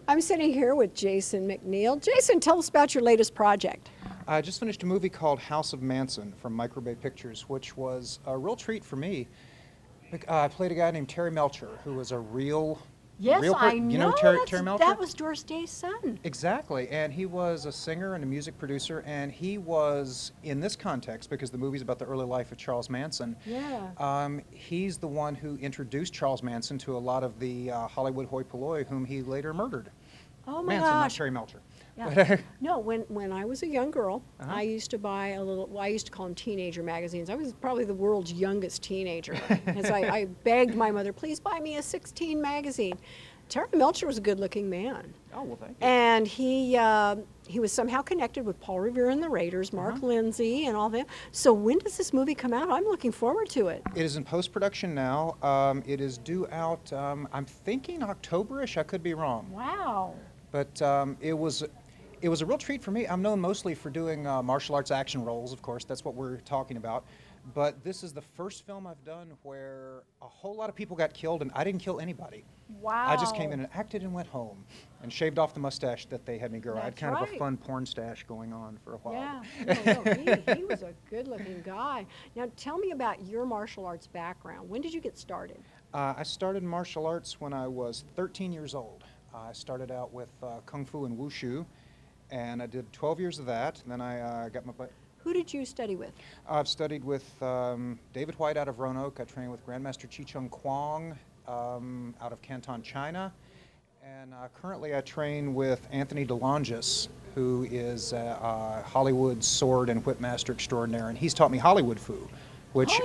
I'm sitting here with Jason McNeill. Jason, tell us about your latest project. I just finished a movie called House of Manson from Microbay Pictures, which was a real treat for me. I played a guy named Terry Melcher, who was a real Yes, I know. You know Terry Melcher? That was Doris Day's son. Exactly, and he was a singer and a music producer, and he was, in this context, because the movie's about the early life of Charles Manson, he's the one who introduced Charles Manson to a lot of the Hollywood hoi polloi whom he later murdered. Oh my Manson, not gosh. Terry Melcher. Yeah. No, when I was a young girl, I used to buy I used to call them teenager magazines. I was probably the world's youngest teenager. As I begged my mother, please buy me a 16 magazine. Terry Melcher was a good-looking man. Oh, well, thank you. And he was somehow connected with Paul Revere and the Raiders, Mark Lindsay, and all that. So when does this movie come out? I'm looking forward to it. It is in post-production now. It is due out, I'm thinking October-ish. I could be wrong. Wow. But it was a real treat for me. I'm known mostly for doing martial arts action roles, of course. That's what we're talking about. But this is the first film I've done where a whole lot of people got killed, and I didn't kill anybody. Wow. I just came in and acted and went home and shaved off the mustache that they had me grow. I had kind of a fun porn stash going on for a while. Yeah, he was a good-looking guy. Now, tell me about your martial arts background. When did you get started? I started martial arts when I was 13 years old. I started out with Kung Fu and Wushu, and I did 12 years of that. And then I got my... Who did you study with? I've studied with David White out of Roanoke. I trained with Grandmaster Chi Chung Kwong out of Canton, China. And currently I train with Anthony DeLongis, who is a Hollywood sword and whip master extraordinaire. And he's taught me Hollywood Fu, which,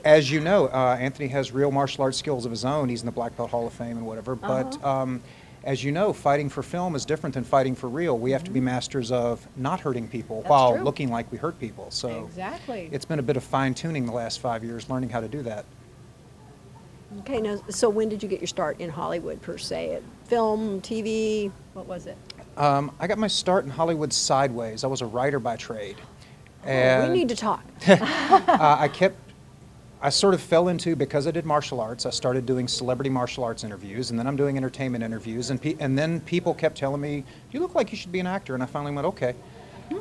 as you know, Anthony has real martial arts skills of his own. He's in the Black Belt Hall of Fame and whatever. But as you know, fighting for film is different than fighting for real. We have to be masters of not hurting people while looking like we hurt people. So it's been a bit of fine-tuning the last 5 years, learning how to do that. Okay, now, so when did you get your start in Hollywood, per se? Film, TV, what was it? I got my start in Hollywood sideways. I was a writer by trade. And we need to talk. I sort of fell into, because I did martial arts, I started doing celebrity martial arts interviews, and then I'm doing entertainment interviews, and then people kept telling me, you look like you should be an actor, and I finally went, okay.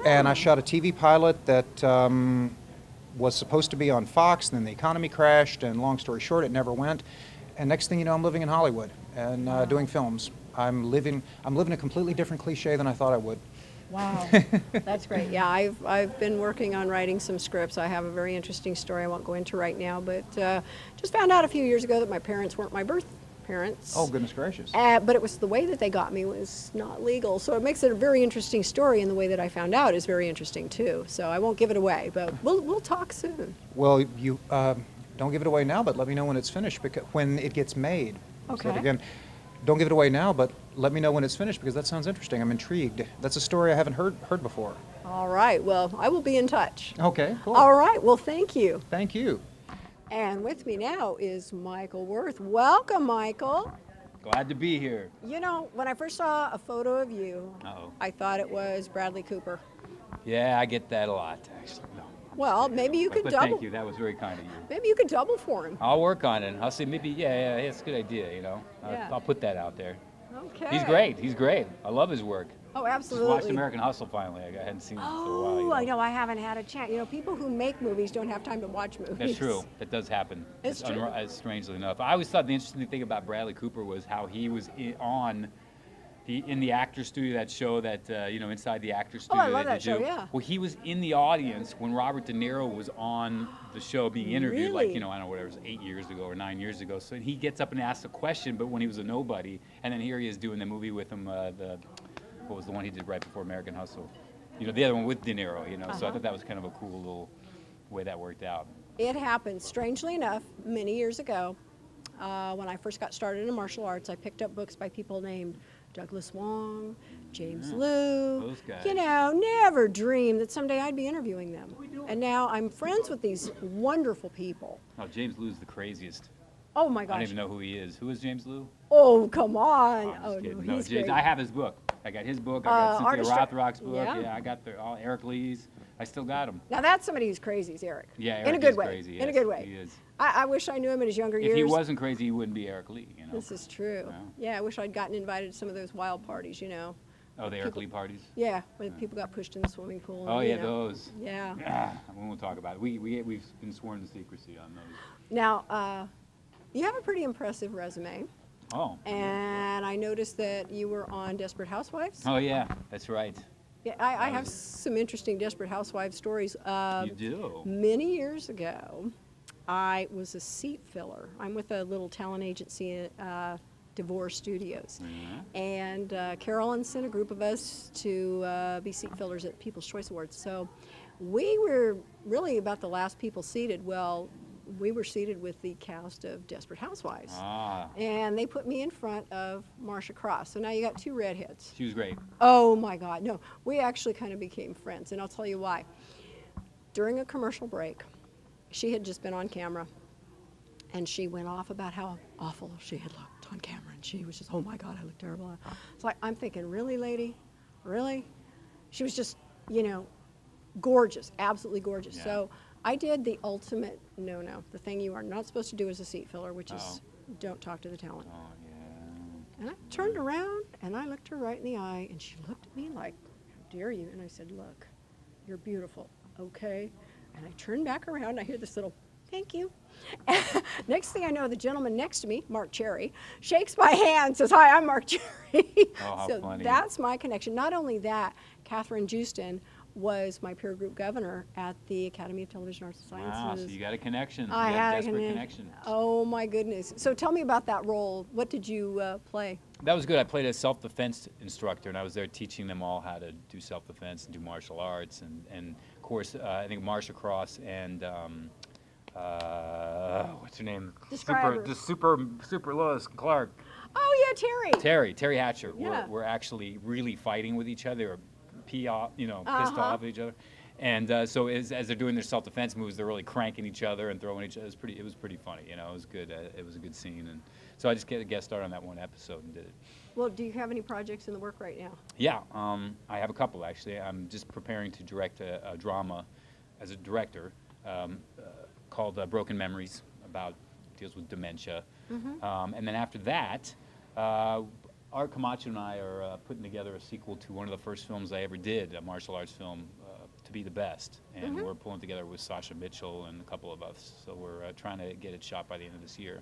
And I shot a TV pilot that was supposed to be on Fox, and then the economy crashed, and long story short, it never went. And next thing you know, I'm living in Hollywood and doing films. I'm living a completely different cliche than I thought I would. Wow, that's great. Yeah, I've been working on writing some scripts. I have a very interesting story I won't go into right now, but just found out a few years ago that my parents weren't my birth parents. Oh, goodness gracious. But it was the way that they got me was not legal, so it makes it a very interesting story, and the way that I found out is very interesting too. So I won't give it away, but we'll talk soon. Well, you don't give it away now, but let me know when it's finished, because when it gets made. Okay. So again, don't give it away now, but let me know when it's finished, because that sounds interesting. I'm intrigued. That's a story I haven't heard before. All right. Well, I will be in touch. Okay, cool. All right. Well, thank you. Thank you. And with me now is Michael Worth. Welcome, Michael. Glad to be here. You know, when I first saw a photo of you, I thought it was Bradley Cooper. Yeah, I get that a lot, actually. No. Well, maybe you could double. Thank you. That was very kind of you. Maybe you could double for him. I'll work on it. I'll see. Maybe. Yeah. It's a good idea. You know. Yeah. I'll put that out there. Okay. He's great. He's great. I love his work. Oh, absolutely. Just watched American Hustle finally. I hadn't seen it for a while. Oh, I know. I haven't had a chance. You know, people who make movies don't have time to watch movies. That's true. That does happen. It's true. Strangely enough, I always thought the interesting thing about Bradley Cooper was how he was in the actor studio, that show that, inside the actor studio. Oh, I love that show, yeah. Well, he was in the audience when Robert De Niro was on the show being interviewed, Really? like, I don't know, whatever, it was 8 years ago or 9 years ago. So he gets up and asks a question, but when he was a nobody, and then here he is doing the movie with him, what was the one he did right before American Hustle? You know, the other one with De Niro, so I thought that was kind of a cool little way that worked out. It happened, strangely enough, many years ago. When I first got started in martial arts, I picked up books by people named Douglas Wong, James Liu. Those guys. You know, never dreamed that someday I'd be interviewing them. And now I'm friends with these wonderful people. Oh, James Liu's the craziest. Oh my I don't gosh. even know who he is. Who is James Lou? Oh, come on. I'm just Oh, kidding. no, he's James, great. I have his book. I got his book. I got Cynthia Artist- Rothrock's book. yeah. I got all Eric Lee's. I still got them. Now that's somebody who's crazy, is Eric. Yeah, in a Eric good is way. crazy. In a Yes, good way. he is. I wish I knew him in his younger years. If he wasn't crazy, he wouldn't be Eric Lee. You know. This is true. Yeah. Yeah, I wish I'd gotten invited to some of those wild parties, you know. Oh, the Eric people- Lee parties. Yeah, where the people got pushed in the swimming pool. Oh and, you yeah, know. those. Yeah. We won't talk about it. We've been sworn to secrecy on those. Now, you have a pretty impressive resume, Oh. and I noticed that you were on Desperate Housewives. Oh yeah, that's right. Yeah, I have some interesting Desperate Housewives stories. You do. Many years ago, I was a seat filler. I'm with a little talent agency, Divorce Studios. Mhm. And Carolyn sent a group of us to be seat fillers at People's Choice Awards. So we were really about the last people seated. Well, we were seated with the cast of Desperate Housewives. Ah, And they put me in front of Marcia Cross. So now you got two redheads. she was great. Oh my God, no. We actually kind of became friends, and I'll tell you why. During a commercial break, she had just been on camera, and she went off about how awful she had looked on camera, and she was just, oh my God, I look terrible. It's like, I'm thinking, really, lady? Really? She was just, you know, gorgeous, absolutely gorgeous. Yeah. So I did the ultimate no-no, the thing you are not supposed to do as a seat filler, which is don't talk to the talent. Oh yeah. And I turned around and I looked her right in the eye, and she looked at me like, how dare you? And I said, look, you're beautiful, okay? And I turned back around and I hear this little, thank you. Next thing I know, the gentleman next to me, Mark Cherry, shakes my hand, says, hi, I'm Mark Cherry. Oh, how so funny. that's my connection. Not only that, Catherine Houston was my peer group governor at the Academy of Television Arts and Wow, Sciences. so you got a connection. I you had got a desperate connection. connection. Oh my goodness. So tell me about that role. What did you play? That was good. I played a self-defense instructor, and I was there teaching them all how to do self-defense and do martial arts. And of course, I think Marcia Cross and what's her name? Describe her. Super Lois Clark. Oh yeah, Terry. Terry Hatcher. Yeah. Were actually really fighting with each other, or pissed Uh-huh. off at each other. And so as they're doing their self-defense moves, they're really cranking each other and throwing each other. It was pretty funny. You know, it was good. It was a good scene. And so I just get a guest star on that one episode and did it. Well, do you have any projects in the work right now? Yeah, I have a couple actually. I'm just preparing to direct a drama as a director called Broken Memories, deals with dementia. And then after that, Art Camacho and I are putting together a sequel to one of the first films I ever did, a martial arts film, To Be the Best. And we're pulling together with Sasha Mitchell and a couple of us. So we're trying to get it shot by the end of this year.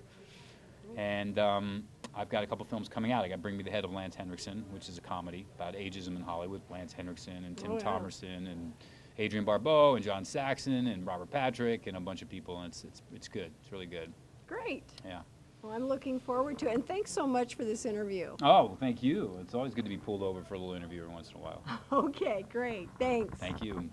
And I've got a couple films coming out. I got Bring Me the Head of Lance Henriksen, which is a comedy about ageism in Hollywood. Lance Henriksen and Tim Oh, yeah. Thomerson and Adrian Barbeau and John Saxon and Robert Patrick and a bunch of people. And it's good. It's really good. Great. Yeah. Well, I'm looking forward to it. And thanks so much for this interview. Oh, thank you. It's always good to be pulled over for a little interview every once in a while. Okay, great. Thanks. Thank you.